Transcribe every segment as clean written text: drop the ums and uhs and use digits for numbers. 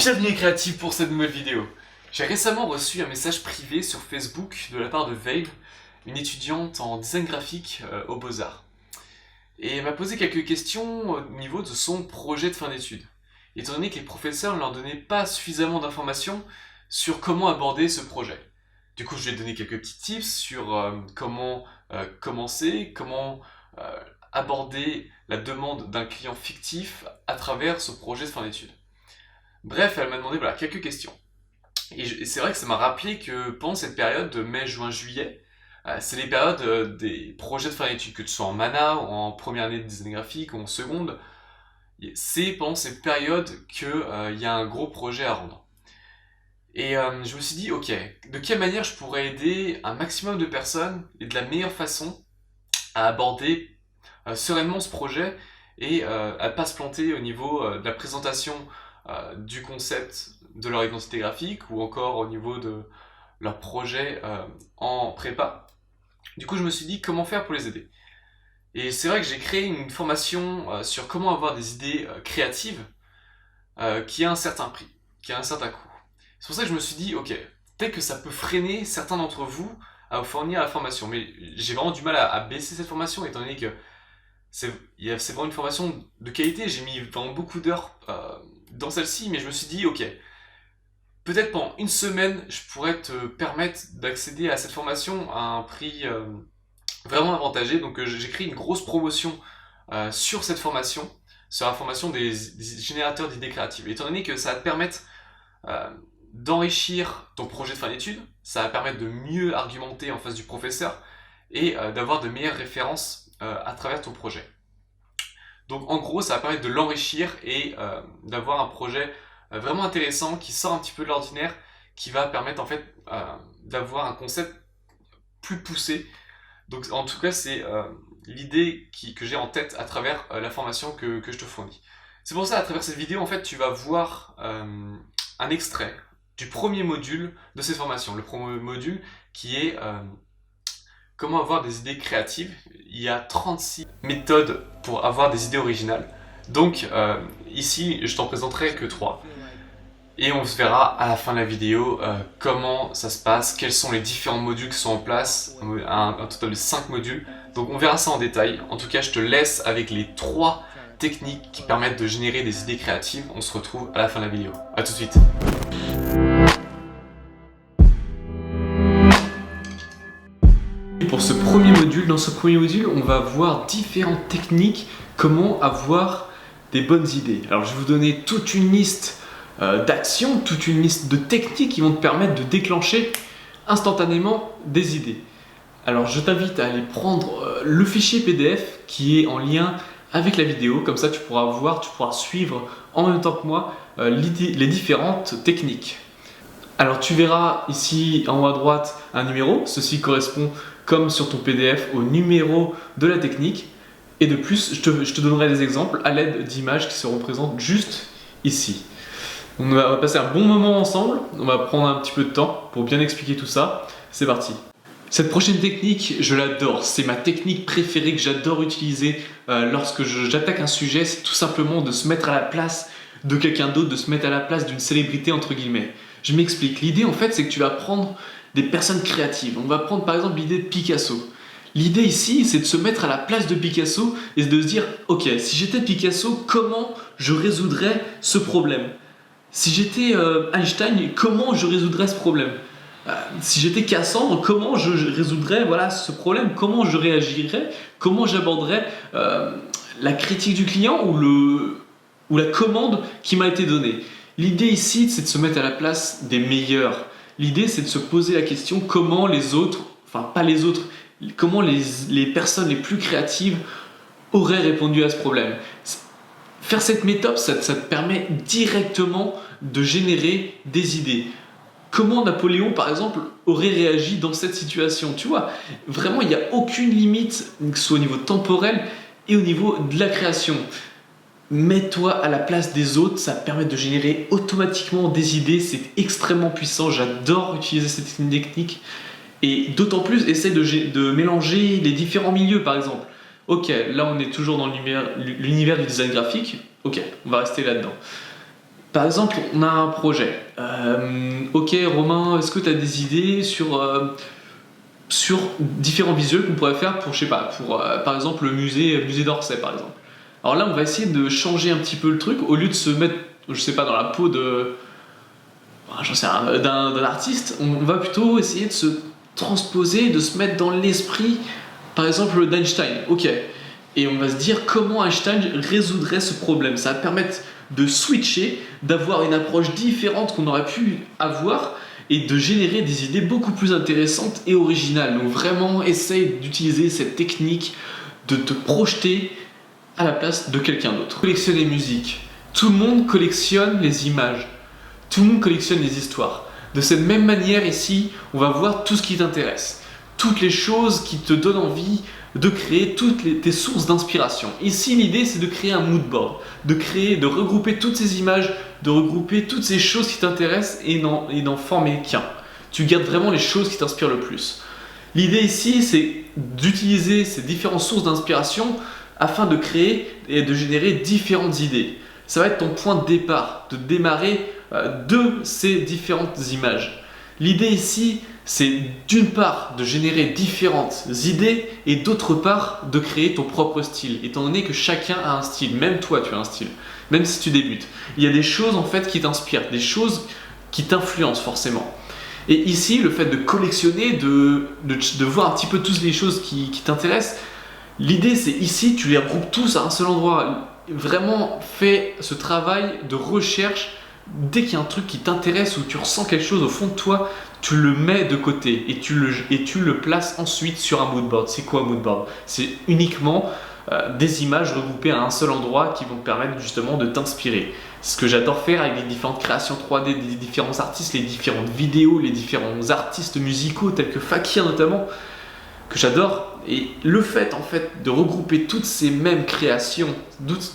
Bienvenue les créatifs pour cette nouvelle vidéo. J'ai récemment reçu un message privé sur Facebook de la part de Veil, une étudiante en design graphique aux Beaux-Arts. Et elle m'a posé quelques questions au niveau de son projet de fin d'études. Étant donné que les professeurs ne leur donnaient pas suffisamment d'informations sur comment aborder ce projet. Du coup, je lui ai donné quelques petits tips sur comment commencer, comment aborder la demande d'un client fictif à travers ce projet de fin d'études. Bref, elle m'a demandé voilà, quelques questions. Et c'est vrai que ça m'a rappelé que pendant cette période de mai, juin, juillet, c'est les périodes des projets de fin d'études, que tu sois en mana, ou en première année de design graphique, ou en seconde. C'est pendant ces périodes qu'il y a un gros projet à rendre. Et je me suis dit, ok, de quelle manière je pourrais aider un maximum de personnes et de la meilleure façon à aborder sereinement ce projet et à ne pas se planter au niveau de la présentation du concept de leur identité graphique ou encore au niveau de leur projet en prépa. Du coup, je me suis dit comment faire pour les aider. Et c'est vrai que j'ai créé une formation sur comment avoir des idées créatives qui a un certain prix, qui a un certain coût. C'est pour ça que je me suis dit, ok, peut-être que ça peut freiner certains d'entre vous à vous fournir la formation. Mais j'ai vraiment du mal à baisser cette formation étant donné que c'est vraiment une formation de qualité. J'ai mis vraiment beaucoup d'heures dans celle-ci, mais je me suis dit, ok, peut-être pendant une semaine, je pourrais te permettre d'accéder à cette formation à un prix vraiment avantagé. Donc j'ai créé une grosse promotion sur cette formation, sur la formation des générateurs d'idées créatives. Étant donné que ça va te permettre d'enrichir ton projet de fin d'études, ça va permettre de mieux argumenter en face du professeur et d'avoir de meilleures références à travers ton projet. Donc en gros, ça va permettre de l'enrichir et d'avoir un projet vraiment intéressant qui sort un petit peu de l'ordinaire, qui va permettre en fait d'avoir un concept plus poussé. Donc en tout cas, c'est l'idée que j'ai en tête à travers la formation que je te fournis. C'est pour ça, à travers cette vidéo, en fait, tu vas voir un extrait du premier module de cette formation. Le premier module qui est comment avoir des idées créatives. Il y a 36 méthodes pour avoir des idées originales. Donc ici, je t'en présenterai que 3. Et on se verra à la fin de la vidéo comment ça se passe, quels sont les différents modules qui sont en place, un total de 5 modules. Donc on verra ça en détail. En tout cas, je te laisse avec les 3 techniques qui permettent de générer des idées créatives. On se retrouve à la fin de la vidéo. A tout de suite. Pour ce premier module, dans ce premier module, on va voir différentes techniques, comment avoir des bonnes idées. Alors je vais vous donner toute une liste d'actions, toute une liste de techniques qui vont te permettre de déclencher instantanément des idées. Alors je t'invite à aller prendre le fichier PDF qui est en lien avec la vidéo, comme ça tu pourras voir, tu pourras suivre en même temps que moi les différentes techniques. Alors tu verras ici en haut à droite un numéro, ceci correspond comme sur ton PDF au numéro de la technique. Et de plus, je te donnerai des exemples à l'aide d'images qui se représentent juste ici. On va passer un bon moment ensemble, on va prendre un petit peu de temps pour bien expliquer tout ça. C'est parti. Cette prochaine technique, je l'adore, c'est ma technique préférée que j'adore utiliser lorsque j'attaque un sujet, c'est tout simplement de se mettre à la place de quelqu'un d'autre, de se mettre à la place d'une célébrité entre guillemets. Je m'explique, l'idée en fait c'est que tu vas prendre des personnes créatives. On va prendre par exemple l'idée de Picasso. L'idée ici, c'est de se mettre à la place de Picasso et de se dire « Ok, si j'étais Picasso, comment je résoudrais ce problème ? Si j'étais Einstein, comment je résoudrais ce problème ? Si j'étais Cassandre, comment je résoudrais ce problème ? Comment je réagirais ? Comment j'aborderais la critique du client ou la commande qui m'a été donnée ?» L'idée ici, c'est de se mettre à la place des meilleurs. L'idée, c'est de se poser la question comment les autres, enfin pas les autres, comment les personnes les plus créatives auraient répondu à ce problème. Faire cette méthode, ça te permet directement de générer des idées. Comment Napoléon, par exemple, aurait réagi dans cette situation ? Tu vois, vraiment, il n'y a aucune limite, que ce soit au niveau temporel et au niveau de la création. Mets-toi à la place des autres, ça permet de générer automatiquement des idées, c'est extrêmement puissant, j'adore utiliser cette technique. Et d'autant plus, essaie de mélanger les différents milieux par exemple. Ok, là on est toujours dans l'univers du design graphique, ok, on va rester là-dedans. Par exemple, on a un projet. Ok Romain, est-ce que tu as des idées sur différents visuels qu'on pourrait faire pour, je sais pas, pour par exemple le musée d'Orsay par exemple. Alors là, on va essayer de changer un petit peu le truc, au lieu de se mettre, je sais pas, dans la peau j'en sais rien, d'un artiste, on va plutôt essayer de se transposer, de se mettre dans l'esprit, par exemple d'Einstein. Ok. Et on va se dire comment Einstein résoudrait ce problème. Ça va permettre de switcher, d'avoir une approche différente qu'on aurait pu avoir et de générer des idées beaucoup plus intéressantes et originales. Donc vraiment, essaye d'utiliser cette technique de te projeter à la place de quelqu'un d'autre. Collectionner musique. Tout le monde collectionne les images. Tout le monde collectionne les histoires. De cette même manière ici, on va voir tout ce qui t'intéresse. Toutes les choses qui te donnent envie de créer tes sources d'inspiration. Ici, l'idée, c'est de créer un mood board, de regrouper toutes ces images, de regrouper toutes ces choses qui t'intéressent et d'en former qu'un. Tu gardes vraiment les choses qui t'inspirent le plus. L'idée ici, c'est d'utiliser ces différentes sources d'inspiration afin de créer et de générer différentes idées. Ça va être ton point de départ, de démarrer de ces différentes images. L'idée ici, c'est d'une part de générer différentes idées et d'autre part de créer ton propre style, étant donné que chacun a un style, même toi tu as un style, même si tu débutes. Il y a des choses en fait qui t'inspirent, des choses qui t'influencent forcément. Et ici, le fait de collectionner, de voir un petit peu toutes les choses qui t'intéressent, l'idée c'est ici, tu les regroupes tous à un seul endroit. Vraiment, fais ce travail de recherche. Dès qu'il y a un truc qui t'intéresse ou tu ressens quelque chose au fond de toi, tu le mets de côté et tu le places ensuite sur un mood board. C'est quoi un mood board? C'est uniquement des images regroupées à un seul endroit qui vont te permettre justement de t'inspirer. C'est ce que j'adore faire avec les différentes créations 3D des différents artistes, les différentes vidéos, les différents artistes musicaux tels que Fakir notamment, que j'adore. Et le fait en fait de regrouper toutes ces mêmes créations,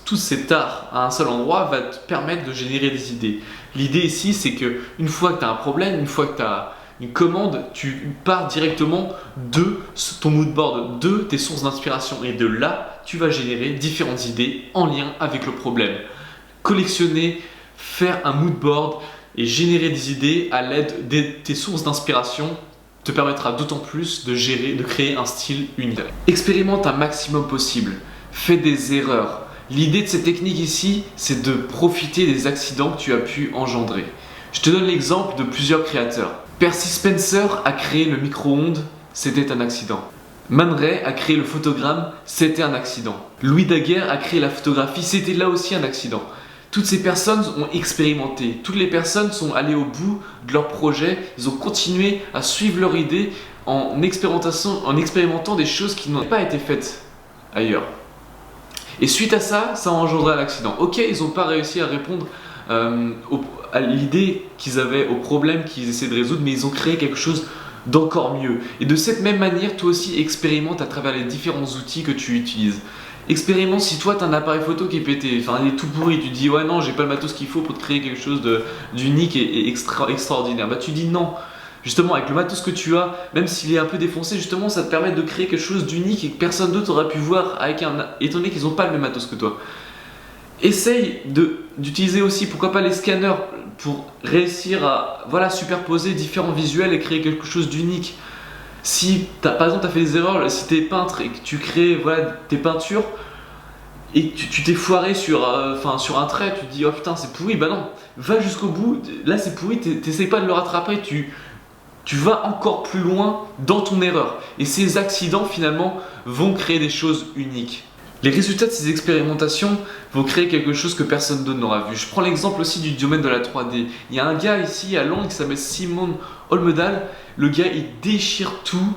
tout cet art à un seul endroit va te permettre de générer des idées. L'idée ici, c'est que une fois que tu as un problème, une fois que tu as une commande, tu pars directement de ton mood board, de tes sources d'inspiration, et de là, tu vas générer différentes idées en lien avec le problème. Collectionner, faire un mood board et générer des idées à l'aide de tes sources d'inspiration te permettra d'autant plus de créer un style unique. Expérimente un maximum possible, fais des erreurs. L'idée de cette technique ici, c'est de profiter des accidents que tu as pu engendrer. Je te donne l'exemple de plusieurs créateurs. Percy Spencer a créé le micro-ondes, c'était un accident. Man Ray a créé le photogramme, c'était un accident. Louis Daguerre a créé la photographie, c'était là aussi un accident. Toutes ces personnes ont expérimenté, toutes les personnes sont allées au bout de leur projet, ils ont continué à suivre leur idée en expérimentant des choses qui n'ont pas été faites ailleurs. Et suite à ça, ça a engendré un accident. Ok, ils n'ont pas réussi à répondre à l'idée qu'ils avaient, au problème qu'ils essaient de résoudre, mais ils ont créé quelque chose d'encore mieux. Et de cette même manière, toi aussi expérimente à travers les différents outils que tu utilises. Expérimente si toi tu as un appareil photo qui est pété, enfin il est tout pourri, tu dis ouais non j'ai pas le matos qu'il faut pour te créer quelque chose d'unique et extraordinaire. Bah tu dis non, justement avec le matos que tu as, même s'il est un peu défoncé, justement ça te permet de créer quelque chose d'unique et que personne d'autre aurait pu voir étant donné qu'ils n'ont pas le même matos que toi. Essaye d'utiliser aussi, pourquoi pas les scanners, pour réussir à superposer différents visuels et créer quelque chose d'unique. Si par exemple tu as fait des erreurs, si tu es peintre et que tu crées tes peintures et que tu t'es foiré sur un trait, tu te dis oh putain c'est pourri, bah non, va jusqu'au bout, là c'est pourri, t'essayes pas de le rattraper, tu vas encore plus loin dans ton erreur. Et ces accidents finalement vont créer des choses uniques. Les résultats de ces expérimentations vont créer quelque chose que personne d'autre n'aura vu. Je prends l'exemple aussi du domaine de la 3D. Il y a un gars ici à Londres qui s'appelle Simon Olmedal. Le gars il déchire tout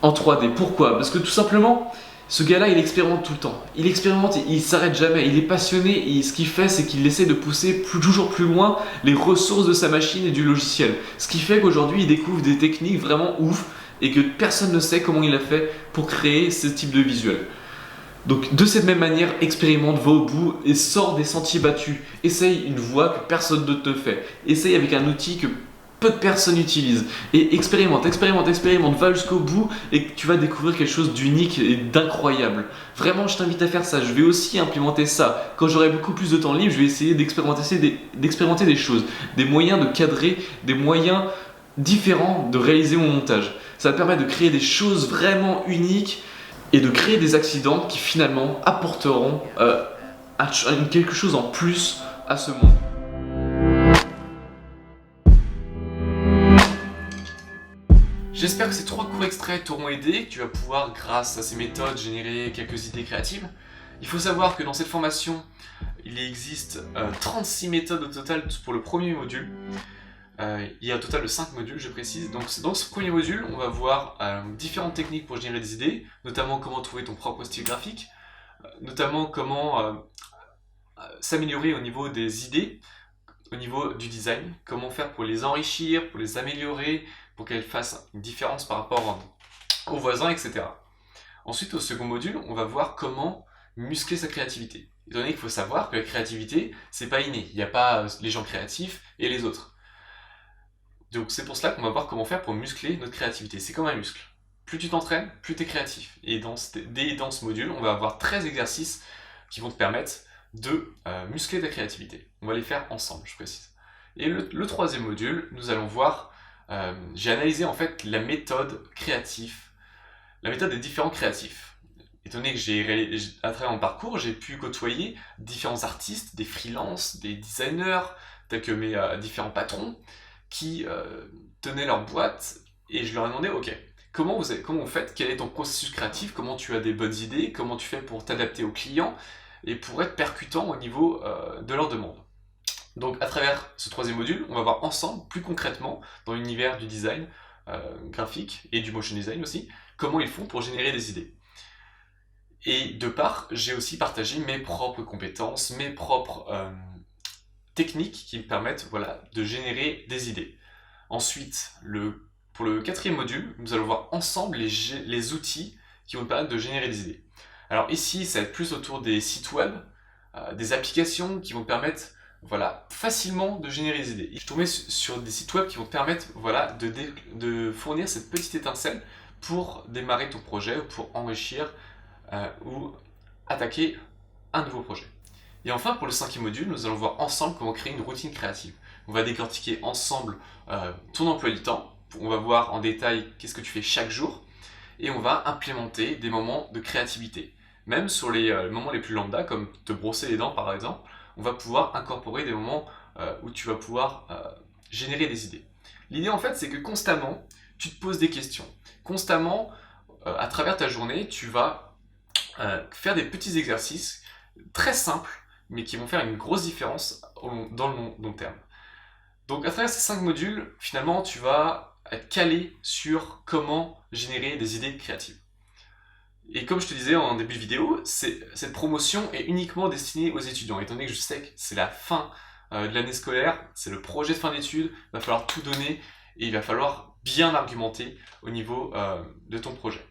en 3D. Pourquoi? Parce que tout simplement, ce gars-là il expérimente tout le temps. Il expérimente, il s'arrête jamais, il est passionné et ce qu'il fait c'est qu'il essaie de pousser toujours plus loin les ressources de sa machine et du logiciel. Ce qui fait qu'aujourd'hui il découvre des techniques vraiment ouf et que personne ne sait comment il a fait pour créer ce type de visuel. Donc de cette même manière, expérimente, va au bout et sors des sentiers battus. Essaye une voie que personne d'autre te fait. Essaye avec un outil que peu de personnes utilisent. Et expérimente, va jusqu'au bout et tu vas découvrir quelque chose d'unique et d'incroyable. Vraiment, je t'invite à faire ça. Je vais aussi implémenter ça. Quand j'aurai beaucoup plus de temps libre, je vais essayer d'expérimenter des choses, des moyens de cadrer, des moyens différents de réaliser mon montage. Ça va te permettre de créer des choses vraiment uniques et de créer des accidents qui finalement apporteront quelque chose en plus à ce monde. J'espère que ces 3 courts extraits t'auront aidé, que tu vas pouvoir, grâce à ces méthodes, générer quelques idées créatives. Il faut savoir que dans cette formation, il existe 36 méthodes au total pour le premier module. Il y a un total de 5 modules, je précise. Donc dans ce premier module, on va voir différentes techniques pour générer des idées, notamment comment trouver ton propre style graphique, notamment comment s'améliorer au niveau des idées, au niveau du design, comment faire pour les enrichir, pour les améliorer, pour qu'elles fassent une différence par rapport aux voisins, etc. Ensuite, au second module, on va voir comment muscler sa créativité. Étant donné qu'il faut savoir que la créativité, c'est pas inné. Il n'y a pas les gens créatifs et les autres. Donc c'est pour cela qu'on va voir comment faire pour muscler notre créativité. C'est comme un muscle. Plus tu t'entraînes, plus tu es créatif. Et dans ce module, on va avoir 13 exercices qui vont te permettre de muscler ta créativité. On va les faire ensemble, je précise. Et le troisième module, nous allons voir, j'ai analysé en fait la méthode créative, la méthode des différents créatifs. Étant donné que à travers mon parcours, j'ai pu côtoyer différents artistes, des freelances, des designers, tels que mes différents patrons, qui tenaient leur boîte, et je leur ai demandé, ok, comment vous faites, quel est ton processus créatif, comment tu as des bonnes idées, comment tu fais pour t'adapter aux clients, et pour être percutant au niveau de leurs demandes. Donc à travers ce troisième module, on va voir ensemble, plus concrètement, dans l'univers du design graphique et du motion design aussi, comment ils font pour générer des idées. Et de part, j'ai aussi partagé mes propres compétences, mes propres techniques qui me permettent de générer des idées. Ensuite, pour le quatrième module, nous allons voir ensemble les outils qui vont me permettre de générer des idées. Alors ici, ça va être plus autour des sites web, des applications qui vont te permettre facilement de générer des idées. Je suis tombé sur des sites web qui vont te permettre de fournir cette petite étincelle pour démarrer ton projet ou pour enrichir ou attaquer un nouveau projet. Et enfin, pour le cinquième module, nous allons voir ensemble comment créer une routine créative. On va décortiquer ensemble ton emploi du temps, on va voir en détail qu'est-ce que tu fais chaque jour, et on va implémenter des moments de créativité. Même sur les moments les plus lambda, comme te brosser les dents par exemple, on va pouvoir incorporer des moments où tu vas pouvoir générer des idées. L'idée en fait, c'est que constamment, tu te poses des questions. Constamment, à travers ta journée, tu vas faire des petits exercices très simples, mais qui vont faire une grosse différence dans le long terme. Donc à travers ces 5 modules, finalement, tu vas être calé sur comment générer des idées créatives. Et comme je te disais en début de vidéo, cette promotion est uniquement destinée aux étudiants. Étant donné que je sais que c'est la fin de l'année scolaire, c'est le projet de fin d'études, il va falloir tout donner et il va falloir bien argumenter au niveau de ton projet.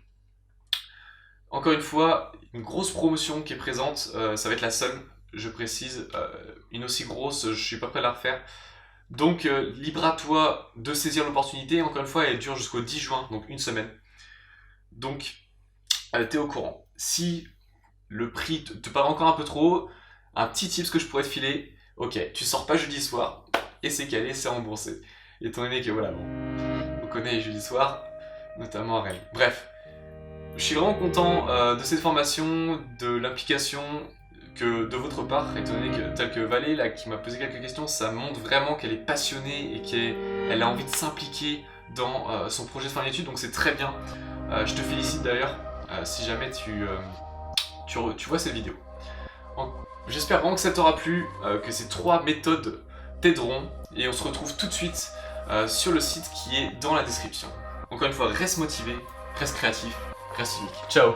Encore une fois, une grosse promotion qui est présente, ça va être la seule, je précise, une aussi grosse, je ne suis pas prêt à la refaire. Donc libre à toi de saisir l'opportunité, encore une fois elle dure jusqu'au 10 juin, donc une semaine. Donc t'es au courant. Si le prix te paraît encore un peu trop haut, un petit tips que je pourrais te filer, ok, tu sors pas jeudi soir, et c'est calé, c'est remboursé. Étant donné que on connaît les jeudis soirs, notamment à Rennes. Bref, je suis vraiment content de cette formation, de l'implication que de votre part, étant donné que, tel que Valé, là, qui m'a posé quelques questions, ça montre vraiment qu'elle est passionnée et qu'elle a envie de s'impliquer dans son projet de fin d'études, donc c'est très bien. Je te félicite d'ailleurs si jamais tu vois cette vidéo. J'espère vraiment que ça t'aura plu, que ces 3 méthodes t'aideront, et on se retrouve tout de suite sur le site qui est dans la description. Encore une fois, reste motivé, reste créatif, reste unique. Ciao!